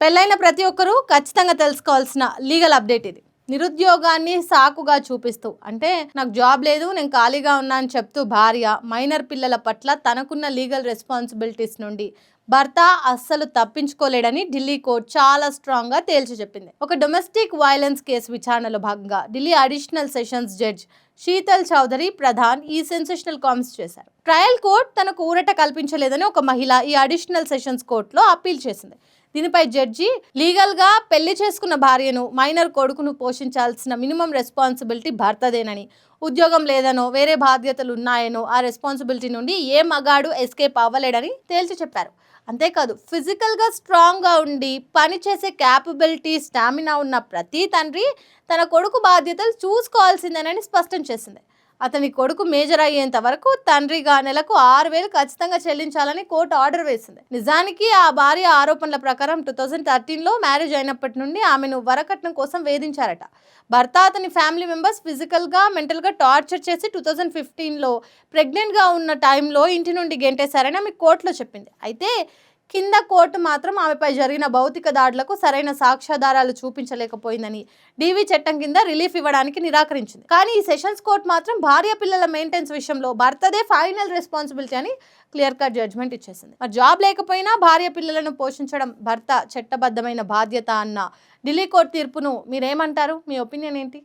పెళ్ళైన ప్రతి ఒక్కరూ ఖచ్చితంగా తెలుసుకోవాల్సిన లీగల్ అప్డేట్ ఇది. నిరుద్యోగాన్ని సాకుగా చూపిస్తూ, అంటే నాకు జాబ్ లేదు, నేను ఖాళీగా ఉన్నా అని చెప్తూ భార్య మైనర్ పిల్లల పట్ల తనకున్న లీగల్ రెస్పాన్సిబిలిటీస్ నుండి భర్త అస్సలు తప్పించుకోలేడని ఢిల్లీ కోర్టు చాలా స్ట్రాంగ్ గా తేల్చి చెప్పింది. ఒక డొమెస్టిక్ వైలెన్స్ కేసు విచారణలో భాగంగా Delhi additional sessions judge Sheetal Chaudhary Pradhan ఈ సెన్సేషనల్ కామెంట్స్ చేశారు. ట్రయల్ కోర్టు తనకు ఊరట కల్పించలేదని ఒక మహిళ ఈ అడిషనల్ సెషన్స్ కోర్టులో అప్పీల్ చేసింది. దీనిపై జడ్జి లీగల్ గా పెళ్లి చేసుకున్న భార్యను, మైనర్ కొడుకును పోషించాల్సిన మినిమం రెస్పాన్సిబిలిటీ భర్తదేనని, ఉద్యోగం లేదనో వేరే బాధ్యతలు ఉన్నాయనో ఆ రెస్పాన్సిబిలిటీ నుండి ఏ మగాడు ఎస్కేప్ అవ్వలేడని తేల్చి చెప్పారు. అంతేకాదు, ఫిజికల్ గా స్ట్రాంగ్ గా ఉండి పని చేసే క్యాపబిలిటీ, స్టామినా ఉన్న ప్రతి తండ్రి తన కొడుకు బాధ్యతలు చూసుకోవాల్సిందేనని స్పష్టం చేసింది. అతని కొడుకు మేజర్ అయ్యేంత వరకు తండ్రిగా నెలకు 6,000 ఖచ్చితంగా చెల్లించాలని కోర్టు ఆర్డర్ వేసింది. నిజానికి ఆ భార్య ఆరోపణల ప్రకారం 2013లో మ్యారేజ్ అయినప్పటి నుండి ఆమెను వరకట్నం కోసం వేధించారట. భర్త, అతని ఫ్యామిలీ మెంబర్స్ ఫిజికల్ గా, మెంటల్ గా టార్చర్ చేసి 2015లో ప్రెగ్నెంట్ గా ఉన్న టైంలో ఇంటి నుండి గెంటేశారని ఆమె కోర్టులో చెప్పింది. అయితే కింద కోర్టు మాత్రం ఆమెపై జరిగిన భౌతిక దాడులకు సరైన సాక్ష్యాధారాలు చూపించలేకపోయిందని డీవీ చట్టం కింద రిలీఫ్ ఇవ్వడానికి నిరాకరించింది. కానీ ఈ సెషన్స్ కోర్టు మాత్రం భార్య పిల్లల మెయింటెనెన్స్ విషయంలో భర్తదే ఫైనల్ రెస్పాన్సిబిలిటీ అని క్లియర్ కట్ జడ్జ్మెంట్ ఇచ్చేసింది. మరి జాబ్ లేకపోయినా భార్య పిల్లలను పోషించడం భర్త చట్టబద్ధమైన బాధ్యత అన్న ఢిల్లీ కోర్టు తీర్పును మీరేమంటారు? మీ ఒపీనియన్ ఏంటి?